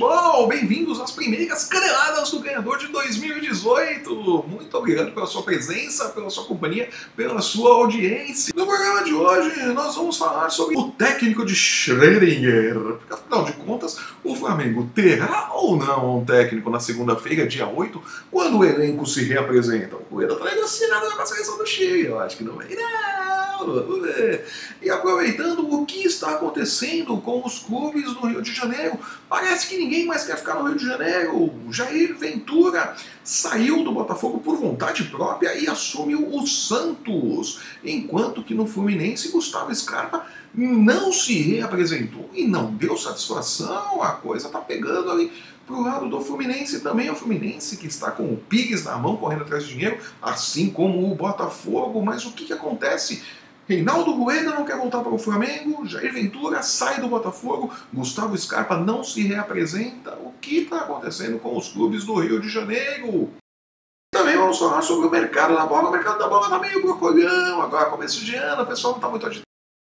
pessoal, bem-vindos às primeiras caneladas do ganhador de 2018. Muito obrigado pela sua presença, pela sua companhia, pela sua audiência. No programa de hoje nós vamos falar sobre o técnico de Schrödinger. Porque afinal de contas, o Flamengo terá ou não um técnico na segunda-feira, dia 8, quando o elenco se reapresenta? O Rueda está negociando com a seleção do Chile, eu acho que não vai não, vamos ver. E aproveitando o que está acontecendo com os clubes do Rio de Janeiro, parece que ninguém mais quer ficar no Rio de Janeiro. Jair Ventura saiu do Botafogo por vontade própria e assumiu o Santos, enquanto que no Fluminense Gustavo Scarpa não se reapresentou e não deu satisfação. A coisa está pegando ali pro lado do Fluminense também. O Fluminense que está com o Pires na mão, correndo atrás de dinheiro, assim como o Botafogo. Mas o que acontece? Reinaldo Rueda não quer voltar para o Flamengo, Jair Ventura sai do Botafogo, Gustavo Scarpa não se reapresenta. O que está acontecendo com os clubes do Rio de Janeiro? Também vamos falar sobre o mercado da bola. O mercado da bola está meio brocolhão, agora começo de ano, o pessoal não está muito agitado.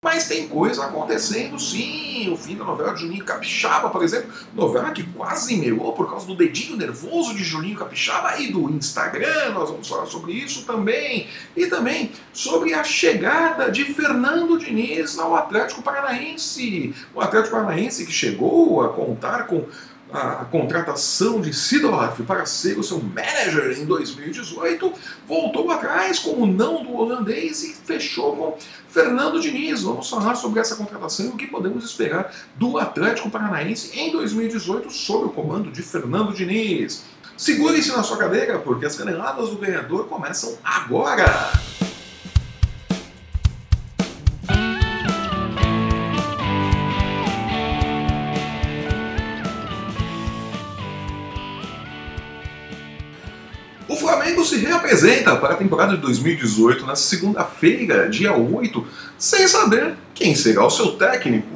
Mas tem coisa acontecendo sim, o fim da novela de Juninho Capixaba, por exemplo, novela que quase melou por causa do dedinho nervoso de Juninho Capixaba e do Instagram, nós vamos falar sobre isso também, e também sobre a chegada de Fernando Diniz ao Atlético Paranaense, o Atlético Paranaense que chegou a contar com a contratação de Seedorf para ser o seu manager em 2018, voltou atrás com o não do holandês e fechou com Fernando Diniz. Vamos falar sobre essa contratação e o que podemos esperar do Atlético Paranaense em 2018 sob o comando de Fernando Diniz. Segure-se na sua cadeira, porque as caneladas do ganhador começam agora! O Flamengo se reapresenta para a temporada de 2018 na segunda-feira, dia 8, sem saber quem será o seu técnico.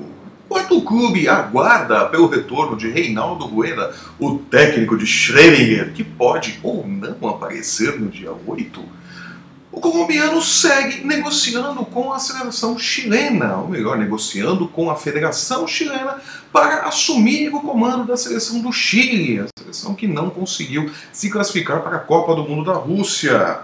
Enquanto o clube aguarda pelo retorno de Reinaldo Rueda, o técnico de Schrödinger, que pode ou não aparecer no dia 8, o colombiano segue negociando com a seleção chilena, ou melhor, negociando com a Federação Chilena para assumir o comando da seleção do Chile, a seleção que não conseguiu se classificar para a Copa do Mundo da Rússia.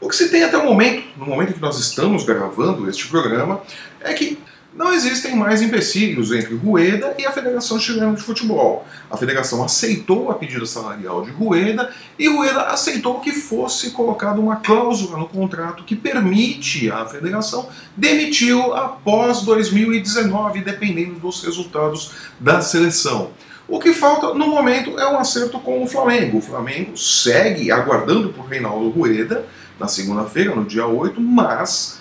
O que se tem até o momento, no momento em que nós estamos gravando este programa, é que não existem mais empecilhos entre Rueda e a Federação Chilena de Futebol. A federação aceitou a pedida salarial de Rueda e Rueda aceitou que fosse colocada uma cláusula no contrato que permite à federação demitir-o após 2019, dependendo dos resultados da seleção. O que falta no momento é um acerto com o Flamengo. O Flamengo segue aguardando por Reinaldo Rueda na segunda-feira, no dia 8, mas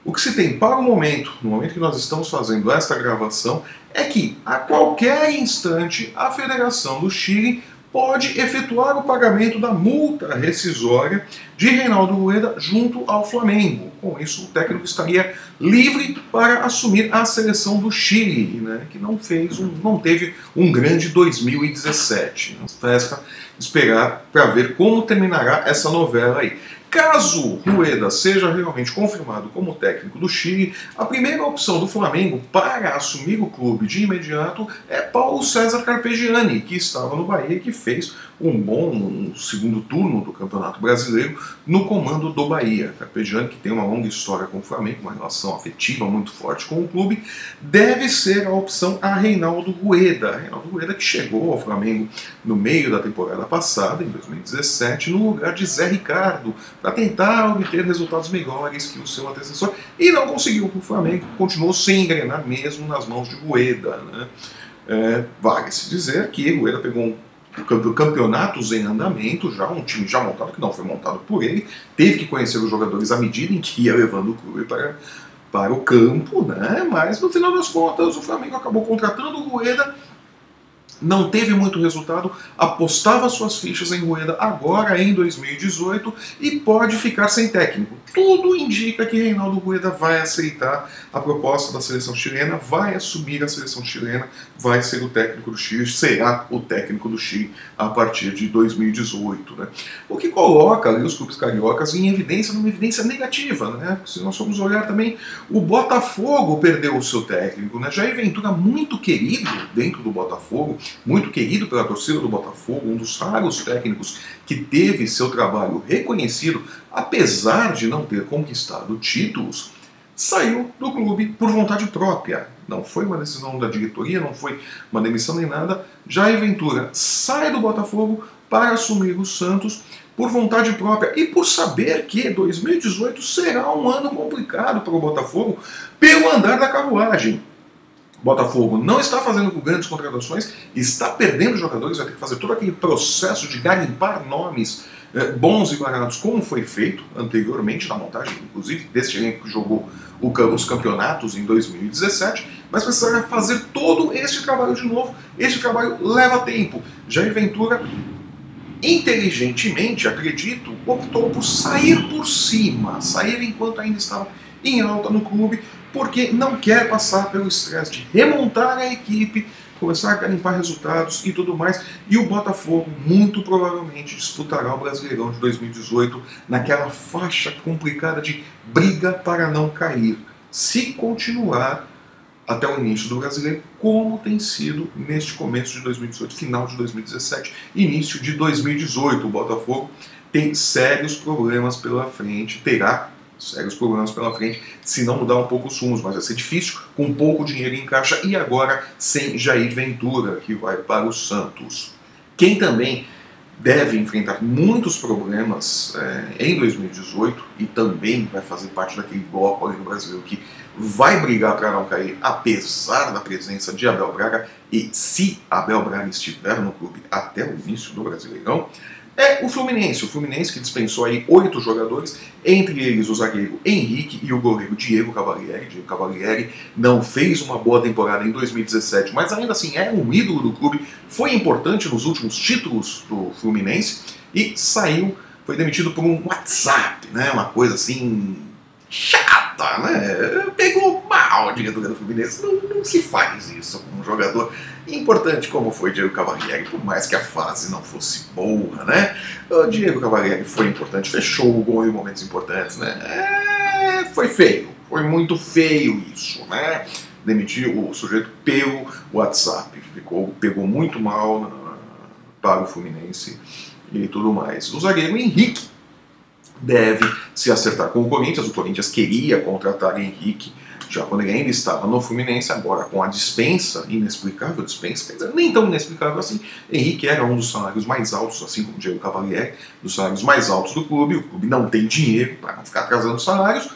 o que se tem para o momento, no momento que nós estamos fazendo esta gravação, é que a qualquer instante a Federação do Chile pode efetuar o pagamento da multa rescisória de Reinaldo Rueda junto ao Flamengo. Com isso, o técnico estaria livre para assumir a seleção do Chile, né, que não teve um grande 2017. Resta esperar para ver como terminará essa novela aí. Caso Rueda seja realmente confirmado como técnico do Chile, a primeira opção do Flamengo para assumir o clube de imediato é Paulo César Carpegiani, que estava no Bahia e que fez um bom segundo turno do Campeonato Brasileiro no comando do Bahia. Carpegiani, que tem uma longa história com o Flamengo, uma relação afetiva muito forte com o clube, deve ser a opção a Reinaldo Rueda. Reinaldo Rueda que chegou ao Flamengo no meio da temporada passada, em 2017, no lugar de Zé Ricardo, para tentar obter resultados melhores que o seu antecessor, e não conseguiu. O Flamengo continuou sem engrenar mesmo nas mãos de Rueda, né? Vale-se dizer que Rueda pegou campeonatos em andamento, já um time já montado, que não foi montado por ele, teve que conhecer os jogadores à medida em que ia levando o clube para o campo, né? Mas no final das contas o Flamengo acabou contratando o Rueda, não teve muito resultado, apostava suas fichas em Rueda agora em 2018 e pode ficar sem técnico. Tudo indica que Reinaldo Rueda vai aceitar a proposta da seleção chilena, vai assumir a seleção chilena, vai ser o técnico do Chile, será o técnico do Chile a partir de 2018. Né? O que coloca ali os clubes cariocas em evidência, numa evidência negativa. Né? Se nós formos olhar também, o Botafogo perdeu o seu técnico. Né? Jair Ventura, muito querido dentro do Botafogo, muito querido pela torcida do Botafogo, um dos raros técnicos que teve seu trabalho reconhecido, apesar de não ter conquistado títulos, saiu do clube por vontade própria. Não foi uma decisão da diretoria, não foi uma demissão nem nada. Jair Ventura sai do Botafogo para assumir o Santos por vontade própria e por saber que 2018 será um ano complicado para o Botafogo pelo andar da carruagem. O Botafogo não está fazendo com grandes contratações, está perdendo jogadores, vai ter que fazer todo aquele processo de garimpar nomes bons e baratos, como foi feito anteriormente na montagem, inclusive, deste elenco que jogou os campeonatos em 2017, mas precisará fazer todo este trabalho de novo. Este trabalho leva tempo. Jair Ventura, inteligentemente, acredito, optou por sair por cima, sair enquanto ainda estava em alta no clube, porque não quer passar pelo estresse de remontar a equipe, começar a garimpar resultados e tudo mais. E o Botafogo muito provavelmente disputará o Brasileirão de 2018 naquela faixa complicada de briga para não cair, se continuar até o início do Brasileiro, como tem sido neste começo de 2018, final de 2017, início de 2018. O Botafogo tem sérios problemas pela frente, terá sérios problemas pela frente, se não mudar um pouco os rumos, mas vai ser difícil, com pouco dinheiro em caixa e agora sem Jair Ventura, que vai para o Santos. Quem também deve enfrentar muitos problemas em 2018 e também vai fazer parte daquele bloco ali no Brasileiro que vai brigar para não cair, apesar da presença de Abel Braga, e se Abel Braga estiver no clube até o início do Brasileirão, é o Fluminense. O Fluminense que dispensou aí 8 jogadores, entre eles o zagueiro Henrique e o goleiro Diego Cavalieri. Diego Cavalieri não fez uma boa temporada em 2017, mas ainda assim é um ídolo do clube, foi importante nos últimos títulos do Fluminense e saiu, foi demitido por um WhatsApp, né? Uma coisa assim chata, né? Pegou mal a diretoria do Fluminense. Não se faz isso com um jogador importante como foi Diego Cavalieri, por mais que a fase não fosse boa, né? O Diego Cavalieri foi importante, fechou o gol em momentos importantes, né? Foi feio, foi muito feio isso, né? Demitiu o sujeito pelo WhatsApp, pegou muito mal para o Fluminense e tudo mais. O zagueiro Henrique deve se acertar com o Corinthians. O Corinthians queria contratar Henrique já quando ele ainda estava no Fluminense, agora com a dispensa, inexplicável dispensa, quer dizer, nem tão inexplicável assim. Henrique era um dos salários mais altos, assim como o Diego Cavalieri, dos salários mais altos do clube. O clube não tem dinheiro para não ficar atrasando salários,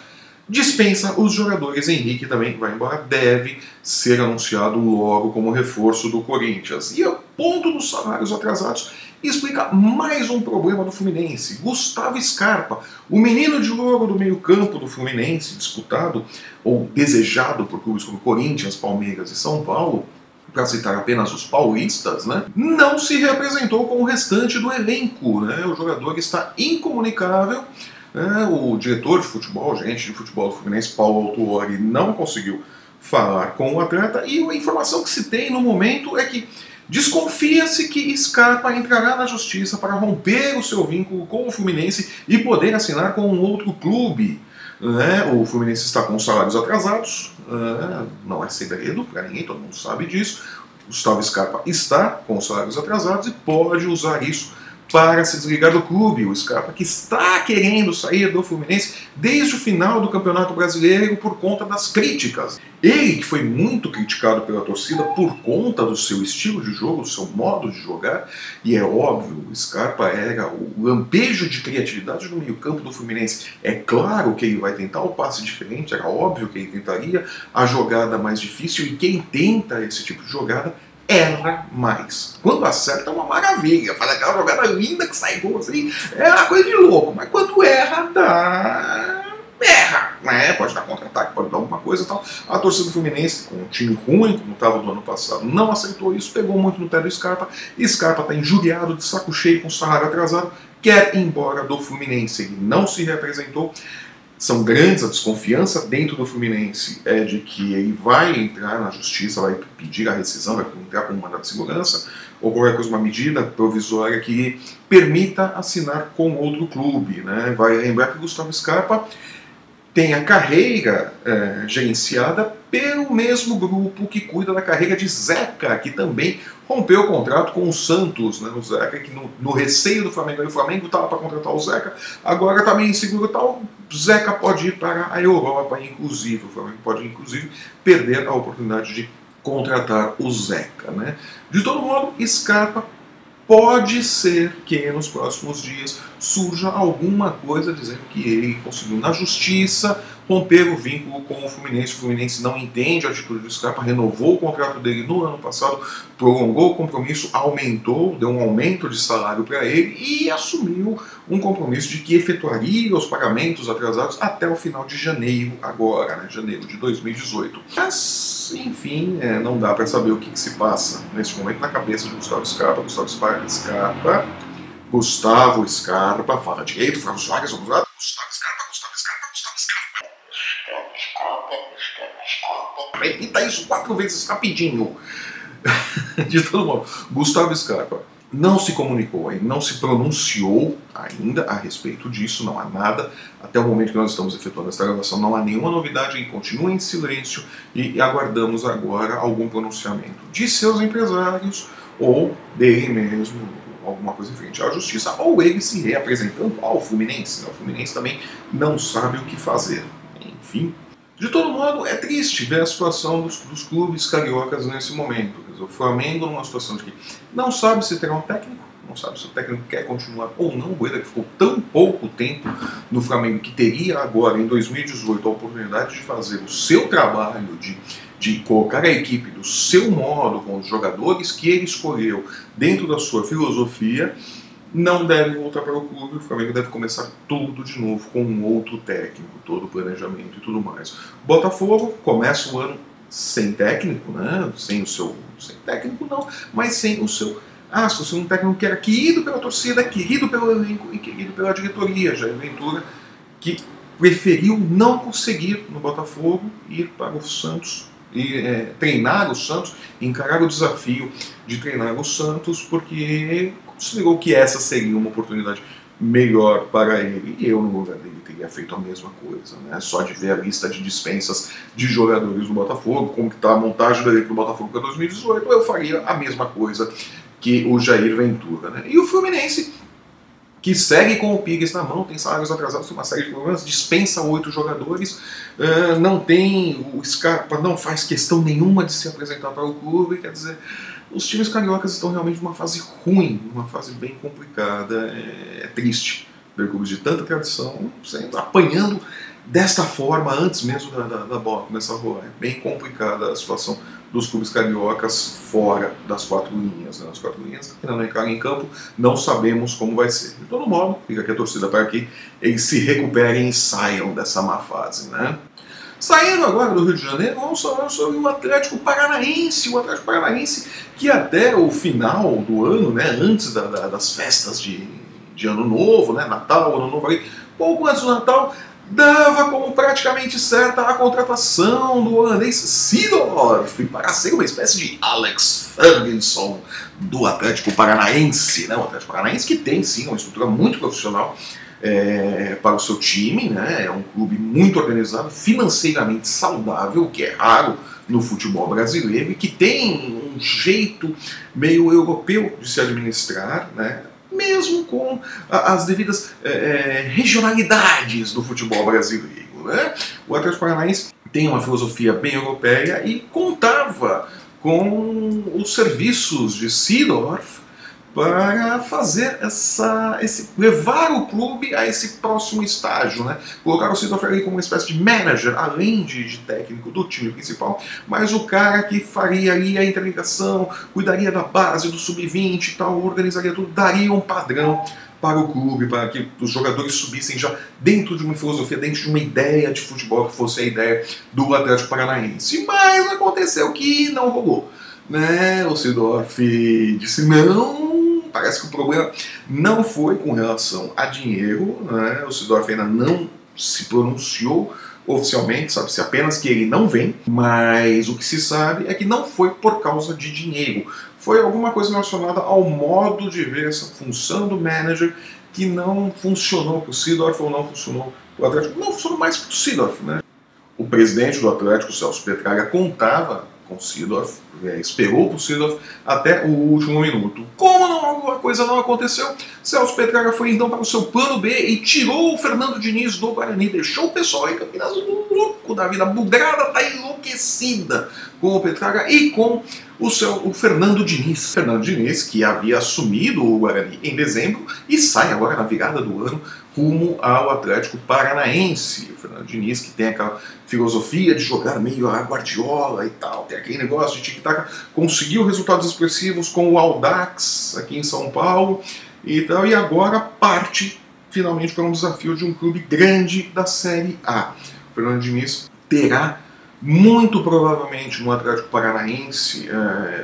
dispensa os jogadores. Henrique também vai embora, deve ser anunciado logo como reforço do Corinthians. E o ponto dos salários atrasados explica mais um problema do Fluminense. Gustavo Scarpa, o menino de ouro do meio-campo do Fluminense, disputado ou desejado por clubes como Corinthians, Palmeiras e São Paulo, para citar apenas os paulistas, né, não se representou com o restante do elenco, né? O jogador está incomunicável. O diretor de futebol, gerente de futebol do Fluminense, Paulo Autuori, não conseguiu falar com o atleta, e a informação que se tem no momento é que desconfia-se que Scarpa entrará na justiça para romper o seu vínculo com o Fluminense e poder assinar com um outro clube. O Fluminense está com salários atrasados, não é segredo para ninguém, todo mundo sabe disso. Gustavo Scarpa está com salários atrasados e pode usar isso para se desligar do clube. O Scarpa que está querendo sair do Fluminense desde o final do Campeonato Brasileiro por conta das críticas. Ele que foi muito criticado pela torcida por conta do seu estilo de jogo, do seu modo de jogar, e é óbvio, o Scarpa era o lampejo de criatividade no meio-campo do Fluminense. É claro que ele vai tentar o passe diferente, era óbvio que ele tentaria a jogada mais difícil, e quem tenta esse tipo de jogada erra mais. Quando acerta é uma maravilha, faz aquela jogada linda que sai gol assim, é uma coisa de louco, mas quando erra, erra, né? Pode dar contra-ataque, pode dar alguma coisa e tal. A torcida do Fluminense, com um time ruim, como estava do ano passado, não aceitou isso, pegou muito no pé do Scarpa, e Scarpa está injuriado, de saco cheio, com salário atrasado, quer ir embora do Fluminense. Ele não se representou. São grandes, a desconfiança dentro do Fluminense é de que ele vai entrar na justiça, vai pedir a rescisão, vai entrar com um mandato de segurança, ou qualquer coisa, uma medida provisória que permita assinar com outro clube, né? Vai lembrar que o Gustavo Scarpa tem a carreira gerenciada pelo mesmo grupo que cuida da carreira de Zeca, que também rompeu o contrato com o Santos, né? O Zeca, que no receio do Flamengo, o Flamengo estava para contratar o Zeca, agora está meio inseguro e tal, o Zeca pode ir para a Europa, inclusive, o Flamengo pode, inclusive, perder a oportunidade de contratar o Zeca, né? De todo modo, Scarpa pode ser que nos próximos dias surja alguma coisa dizendo que ele conseguiu na justiça romper o vínculo com o Fluminense. O Fluminense não entende a atitude do Scarpa, renovou o contrato dele no ano passado, prolongou o compromisso, aumentou, deu um aumento de salário para ele e assumiu um compromisso de que efetuaria os pagamentos atrasados até o final de janeiro agora, né, janeiro de 2018. Mas, enfim, não dá para saber o que se passa nesse momento na cabeça de Gustavo Scarpa. Gustavo Scarpa, fala direito, Flávio Soares, vamos lá. Gustavo Scarpa. Repita isso 4 vezes rapidinho. De todo modo, Gustavo Scarpa não se comunicou, não se pronunciou ainda a respeito disso, não há nada. Até o momento que nós estamos efetuando esta gravação, não há nenhuma novidade, ele continua em silêncio e aguardamos agora algum pronunciamento de seus empresários ou dele mesmo, alguma coisa em frente à justiça, ou ele se reapresentando ao Fluminense. O Fluminense também não sabe o que fazer. Enfim, de todo modo, é triste ver a situação dos clubes cariocas nesse momento. Quer dizer, o Flamengo numa situação de que não sabe se terá um técnico, não sabe se o técnico quer continuar ou não. O Rueda, que ficou tão pouco tempo no Flamengo, que teria agora, em 2018, a oportunidade de fazer o seu trabalho, de colocar a equipe do seu modo, com os jogadores que ele escolheu, dentro da sua filosofia, não deve voltar para o clube. O Flamengo deve começar tudo de novo com um outro técnico, todo o planejamento e tudo mais. Botafogo começa o ano sem técnico, né? Sem técnico não, mas sem o seu astro, sem um técnico que era querido pela torcida, querido pelo elenco e querido pela diretoria. Jair Ventura, que preferiu não conseguir no Botafogo ir para o Santos e treinar o Santos, encarar o desafio de treinar o Santos, porque considerou que essa seria uma oportunidade melhor para ele, e eu no lugar dele teria feito a mesma coisa, né? Só de ver a lista de dispensas de jogadores do Botafogo, como que está a montagem do elenco do Botafogo para 2018, eu faria a mesma coisa que o Jair Ventura, né? E o Fluminense, que segue com o Pires na mão, tem salários atrasados, tem uma série de problemas, dispensa 8 jogadores, não tem, o Scarpa não faz questão nenhuma de se apresentar para o clube. Quer dizer, os times cariocas estão realmente numa fase ruim, numa fase bem complicada. É triste ver clubes de tanta tradição apanhando desta forma antes mesmo da bola começar a rolar. É bem complicada a situação dos clubes cariocas fora das 4 linhas. Né? As 4 linhas ainda não entraram em campo, não sabemos como vai ser. De todo modo, fica aqui a torcida para que eles se recuperem e saiam dessa má fase. Né? Saindo agora do Rio de Janeiro, vamos falar sobre o Atlético Paranaense. O Atlético Paranaense que até o final do ano, né, antes das festas de Ano Novo, né, Natal, Ano Novo, ali, pouco antes do Natal, dava como praticamente certa a contratação do holandês Seedorf para ser uma espécie de Alex Ferguson do Atlético Paranaense. Né? O Atlético Paranaense que tem sim uma estrutura muito profissional para o seu time, né? É um clube muito organizado, financeiramente saudável, o que é raro no futebol brasileiro, e que tem um jeito meio europeu de se administrar, né? Mesmo com as devidas regionalidades do futebol brasileiro. Né? O Atlético Paranaense tem uma filosofia bem europeia e contava com os serviços de Seedorf para fazer levar o clube a esse próximo estágio, né? Colocar o Seedorf ali como uma espécie de manager, além de técnico do time principal, mas o cara que faria ali a interligação, cuidaria da base, do sub-20 e tal, organizaria tudo, daria um padrão para o clube, para que os jogadores subissem já dentro de uma filosofia, dentro de uma ideia de futebol que fosse a ideia do Atlético Paranaense. Mas aconteceu que não rolou. Né? O Seedorf disse não. Parece que o problema não foi com relação a dinheiro, né? O Seedorf ainda não se pronunciou oficialmente, sabe-se apenas que ele não vem, mas o que se sabe é que não foi por causa de dinheiro. Foi alguma coisa relacionada ao modo de ver essa função do manager que não funcionou para o Seedorf, ou não funcionou para o Atlético. Não funcionou mais para o Seedorf, né? O presidente do Atlético, Celso Petralha, contava com Seedorf, esperou por Seedorf até o último minuto. Como a coisa não aconteceu, Celso Petralha foi então para o seu plano B e tirou o Fernando Diniz do Guarani, deixou o pessoal em Campinas louco da vida. A bugrada está enlouquecida com o Petralha e com o Fernando Diniz. Fernando Diniz, que havia assumido o Guarani em dezembro e sai agora na virada do ano rumo ao Atlético Paranaense. O Fernando Diniz, que tem aquela filosofia de jogar meio a Guardiola e tal, tem aquele negócio de tic-tac, conseguiu resultados expressivos com o Audax aqui em São Paulo e tal, e agora parte finalmente para um desafio de um clube grande da Série A. O Fernando Diniz terá muito provavelmente no Atlético Paranaense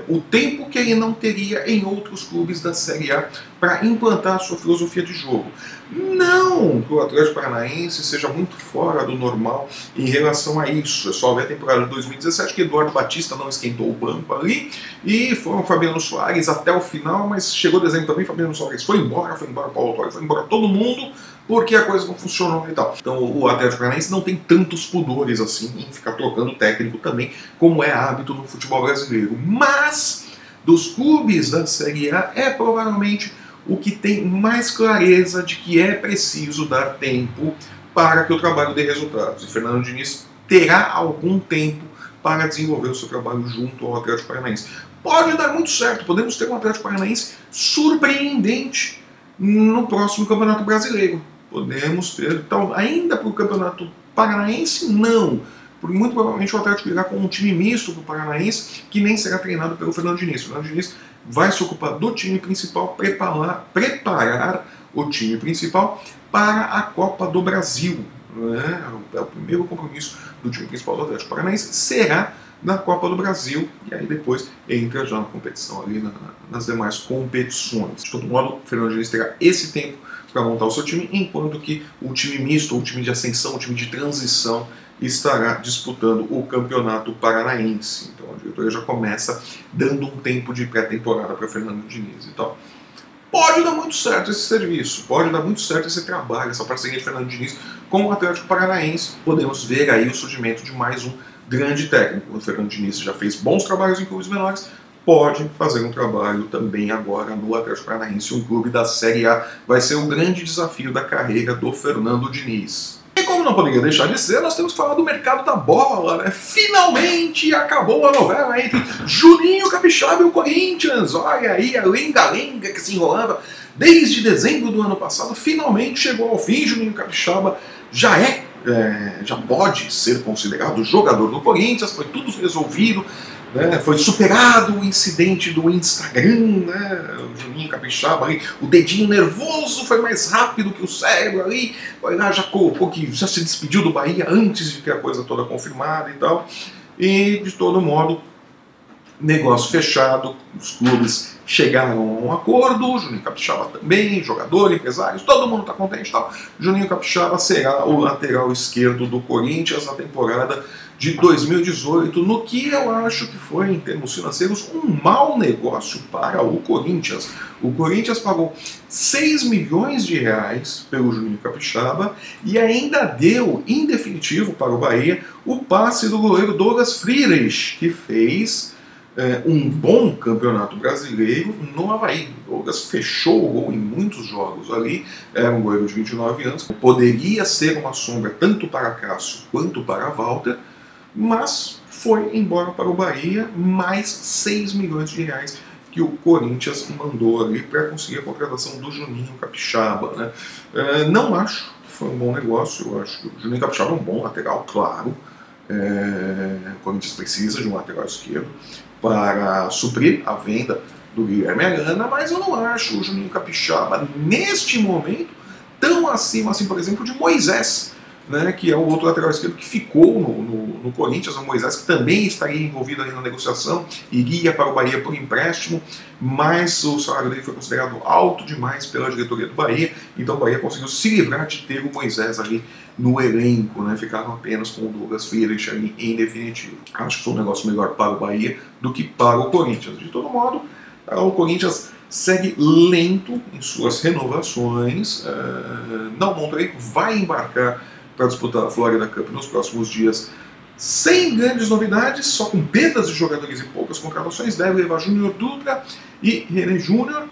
o tempo que ele não teria em outros clubes da Série A para implantar a sua filosofia de jogo. Não que o Atlético Paranaense seja muito fora do normal em relação a isso. É só ver a temporada de 2017 que Eduardo Batista não esquentou o banco ali e foram Fabiano Soares até o final, mas chegou dezembro também, Fabiano Soares foi embora Paulo Autuori, foi embora todo mundo, porque a coisa não funcionou e tal. Então o Atlético Paranaense não tem tantos pudores assim em ficar trocando técnico também, como é hábito no futebol brasileiro. Mas dos clubes da Série A é provavelmente o que tem mais clareza de que é preciso dar tempo para que o trabalho dê resultados. E Fernando Diniz terá algum tempo para desenvolver o seu trabalho junto ao Atlético Paranaense. Pode dar muito certo, podemos ter um Atlético Paranaense surpreendente no próximo Campeonato Brasileiro. Podemos ter, então, ainda para o Campeonato Paranaense, não. Porque muito provavelmente o Atlético irá com um time misto para o Paranaense, que nem será treinado pelo Fernando Diniz. O Fernando Diniz vai se ocupar do time principal, preparar o time principal para a Copa do Brasil. Né? É o primeiro compromisso do time principal do Atlético Paranaense, será na Copa do Brasil, e aí depois entra já na competição ali, nas demais competições. De todo modo, o Fernando Diniz terá esse tempo para montar o seu time, enquanto que o time misto, o time de ascensão, o time de transição estará disputando o Campeonato Paranaense. Então a diretoria já começa dando um tempo de pré-temporada para Fernando Diniz. Então pode dar muito certo esse serviço, pode dar muito certo esse trabalho, essa parceria de Fernando Diniz com o Atlético Paranaense. Podemos ver aí o surgimento de mais um grande técnico. O Fernando Diniz já fez bons trabalhos em clubes menores, pode fazer um trabalho também agora no Atlético Paranaense, um clube da Série A. Vai ser o grande desafio da carreira do Fernando Diniz. E como não poderia deixar de ser, nós temos que falar do mercado da bola, né? Finalmente acabou a novela entre Juninho Capixaba e o Corinthians. Olha aí a lenga-lenga que se enrolava desde dezembro do ano passado, finalmente chegou ao fim. Juninho Capixaba já pode ser considerado jogador do Corinthians, foi tudo resolvido, né? Foi superado o incidente do Instagram, né? O Juninho Capixaba ali, o dedinho nervoso foi mais rápido que o cérebro ali, foi lá, já colocou que já se despediu do Bahia antes de ter a coisa toda confirmada e tal, e de todo modo, negócio fechado, os clubes chegaram a um acordo, o Juninho Capixaba também, jogador, empresários, todo mundo está contente e tal. Juninho Capixaba será o lateral esquerdo do Corinthians na temporada de 2018, no que eu acho que foi, em termos financeiros, um mau negócio para o Corinthians. O Corinthians pagou 6 milhões de reais pelo Juninho Capixaba e ainda deu, em definitivo para o Bahia, o passe do goleiro Douglas Friedrich, que fez um bom campeonato brasileiro no Avaí. O Douglas fechou o gol em muitos jogos ali, era um goleiro de 29 anos, poderia ser uma sombra tanto para Cássio quanto para Walter, mas foi embora para o Bahia, mais 6 milhões de reais que o Corinthians mandou ali para conseguir a contratação do Juninho Capixaba. Né? Não acho que foi um bom negócio, eu acho que o Juninho Capixaba é um bom lateral, claro. O Corinthians precisa de um lateral esquerdo para suprir a venda do Guilherme Arana, mas eu não acho o Juninho Capixaba, neste momento, tão acima, assim, por exemplo, de Moisés, né, que é o outro lateral esquerdo que ficou no Corinthians, o Moisés, que também estaria envolvido ali na negociação, iria para o Bahia por empréstimo, mas o salário dele foi considerado alto demais pela diretoria do Bahia, então o Bahia conseguiu se livrar de ter o Moisés ali no elenco, né, ficaram apenas com o Douglas Friedrich ali em definitivo. Acho que foi um negócio melhor para o Bahia do que para o Corinthians. De todo modo, o Corinthians segue lento em suas renovações. Não Monterrey vai embarcar para disputar a Florida Cup nos próximos dias Sem grandes novidades, só com perdas de jogadores e poucas contratações, deve levar Júnior Dutra e René Júnior,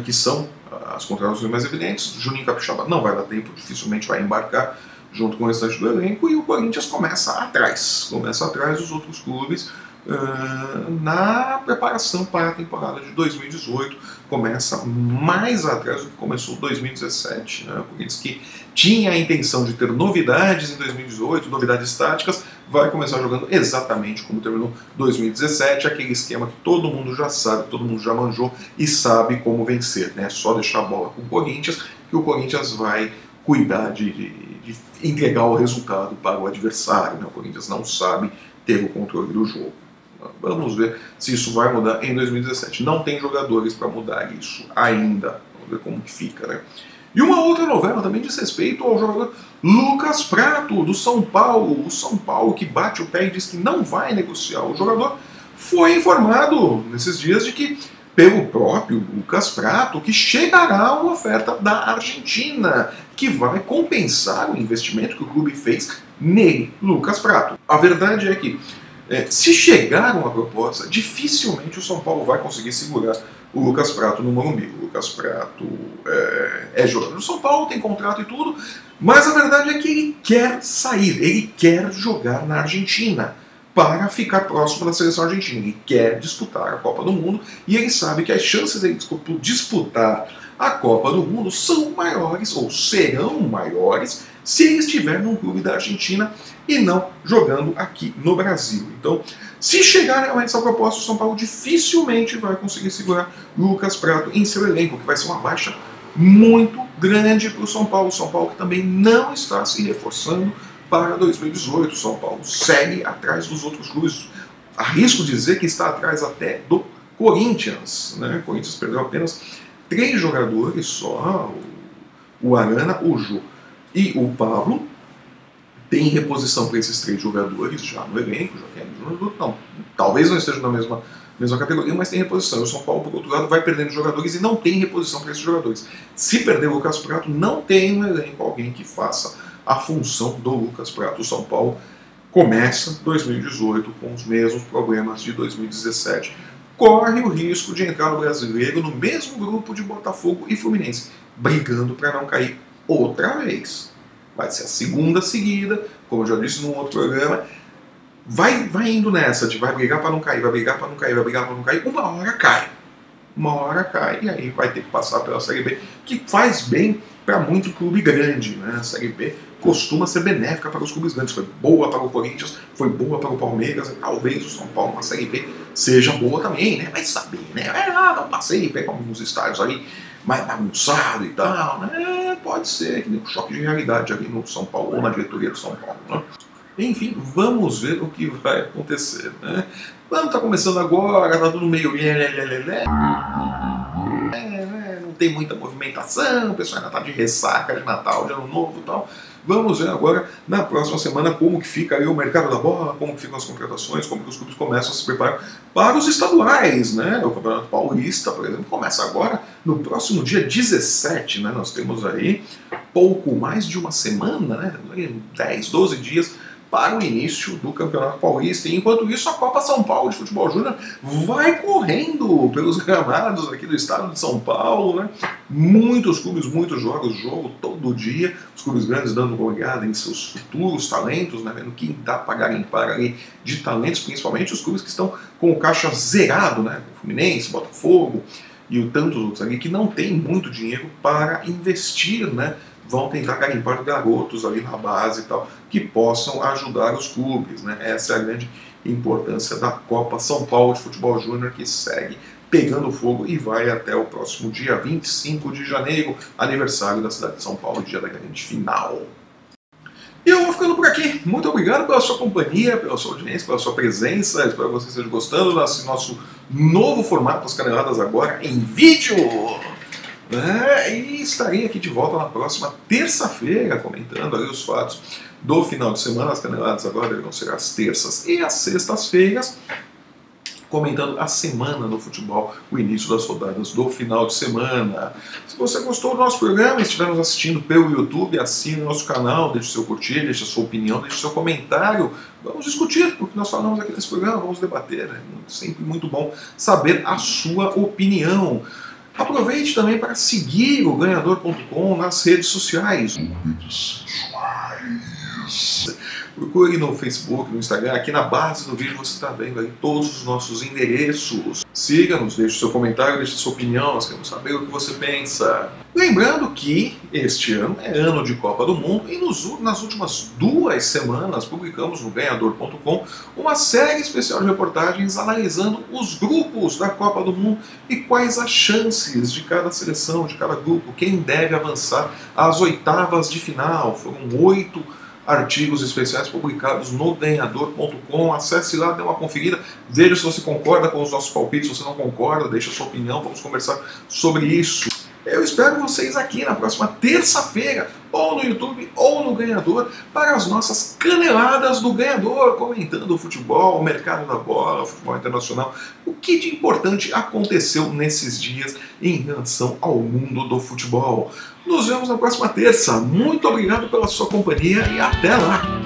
que são as contratações mais evidentes. Juninho Capixaba não vai dar tempo, dificilmente vai embarcar junto com o restante do elenco, e o Corinthians começa atrás dos outros clubes na preparação para a temporada de 2018, começa mais atrás do que começou 2017, né? O Corinthians, que tinha a intenção de ter novidades em 2018, novidades táticas, vai começar jogando exatamente como terminou 2017, aquele esquema que todo mundo já sabe, todo mundo já manjou e sabe como vencer, né? Só deixar a bola com o Corinthians, que o Corinthians vai cuidar de entregar o resultado para o adversário, né? O Corinthians não sabe ter o controle do jogo. Vamos ver se isso vai mudar em 2017. Não tem jogadores para mudar isso ainda. Vamos ver como que fica, né? E uma outra novela também diz respeito ao jogador Lucas Prato, do São Paulo. O São Paulo, que bate o pé e diz que não vai negociar o jogador, foi informado nesses dias de que, pelo próprio Lucas Prato, que chegará uma oferta da Argentina, que vai compensar o investimento que o clube fez nele, Lucas Prato. A verdade é que, se chegar uma proposta, dificilmente o São Paulo vai conseguir segurar o Lucas Prato no Morumbi. O Lucas Prato é jogador do São Paulo, tem contrato e tudo, mas a verdade é que ele quer sair, ele quer jogar na Argentina para ficar próximo da seleção argentina. Ele quer disputar a Copa do Mundo e ele sabe que as chances de disputar a Copa do Mundo são maiores, ou serão maiores, se ele estiver num clube da Argentina e não jogando aqui no Brasil. Então, se chegar realmente essa proposta, o São Paulo dificilmente vai conseguir segurar Lucas Prato em seu elenco, que vai ser uma baixa muito grande para o São Paulo. O São Paulo que também não está se reforçando para 2018. O São Paulo segue atrás dos outros clubes. Arrisco dizer que está atrás até do Corinthians, né? O Corinthians perdeu apenas 3 jogadores só, o Arana, o Jô e o Pablo. Tem reposição para esses 3 jogadores já no elenco, já tem não, talvez não esteja na mesma categoria, mas tem reposição. O São Paulo, por outro lado, vai perdendo jogadores e não tem reposição para esses jogadores. Se perder o Lucas Prato, não tem no elenco alguém que faça a função do Lucas Prato. O São Paulo começa 2018 com os mesmos problemas de 2017. Corre o risco de entrar no Brasileiro no mesmo grupo de Botafogo e Fluminense, brigando para não cair outra vez. Vai ser a segunda seguida, como eu já disse num outro programa. Vai indo nessa de vai brigar para não cair, vai brigar para não cair, vai brigar para não cair. Uma hora cai. Uma hora cai e aí vai ter que passar pela Série B, que faz bem para muito clube grande, né? A Série B costuma ser benéfica para os clubes grandes. Foi boa para o Corinthians, foi boa para o Palmeiras, e talvez o São Paulo na Série B seja boa também, né? Vai saber, né? Vai lá, dá um passeio, pega alguns estádios ali mais bagunçado e tal, né? Pode ser que dê um choque de realidade ali no São Paulo, ou na diretoria do São Paulo, né? Enfim, vamos ver o que vai acontecer, né? O ano tá começando agora, tá tudo meio... não tem muita movimentação, o pessoal ainda tá de ressaca de Natal, de Ano Novo e tal. Vamos ver agora, na próxima semana, como que fica aí o mercado da bola, como que ficam as contratações, como que os clubes começam a se preparar para os estaduais, né? O Campeonato Paulista, por exemplo, começa agora no próximo dia 17, né? Nós temos aí pouco mais de uma semana, né? 10, 12 dias para o início do Campeonato Paulista. E enquanto isso, a Copa São Paulo de Futebol Júnior vai correndo pelos gramados aqui do estado de São Paulo, né? Muitos clubes, muitos jogos, jogo todo dia, os clubes grandes dando uma olhada em seus futuros talentos, né? Vendo quem dá para garimpar ali de talentos, principalmente os clubes que estão com o caixa zerado, né? Fluminense, Botafogo e tantos outros ali que não tem muito dinheiro para investir, né? Vão tentar garimpar garotos ali na base e tal, que possam ajudar os clubes, né? Essa é a grande importância da Copa São Paulo de Futebol Júnior, que segue pegando fogo e vai até o próximo dia 25 de janeiro, aniversário da cidade de São Paulo, dia da grande final. E eu vou ficando por aqui. Muito obrigado pela sua companhia, pela sua audiência, pela sua presença. Espero que você esteja gostando desse nosso novo formato das Caneladas agora em vídeo. E estarei aqui de volta na próxima terça-feira, comentando ali os fatos do final de semana. As Caneladas agora deverão ser às terças e às sextas-feiras, comentando a semana no futebol, o início das rodadas do final de semana. Se você gostou do nosso programa e estiver nos assistindo pelo YouTube, assine o nosso canal, deixe o seu curtir, deixe a sua opinião, deixe o seu comentário. Vamos discutir o que nós falamos aqui nesse programa, vamos debater. É sempre muito bom saber a sua opinião. Aproveite também para seguir o Ganhador.com nas redes sociais. Procure no Facebook, no Instagram, aqui na base do vídeo você está vendo aí todos os nossos endereços. Siga-nos, deixe seu comentário, deixe sua opinião, nós queremos saber o que você pensa. Lembrando que este ano é ano de Copa do Mundo e nas últimas 2 semanas publicamos no Ganhador.com uma série especial de reportagens analisando os grupos da Copa do Mundo e quais as chances de cada seleção, de cada grupo, quem deve avançar às oitavas de final. Foram 8 artigos especiais publicados no Ganhador.com. Acesse lá, dê uma conferida, veja se você concorda com os nossos palpites, se você não concorda, deixa a sua opinião, vamos conversar sobre isso. Eu espero vocês aqui na próxima terça-feira, ou no YouTube, ou no Ganhador, para as nossas caneladas do Ganhador, comentando o futebol, o mercado da bola, o futebol internacional, o que de importante aconteceu nesses dias em relação ao mundo do futebol. Nos vemos na próxima terça. Muito obrigado pela sua companhia e até lá!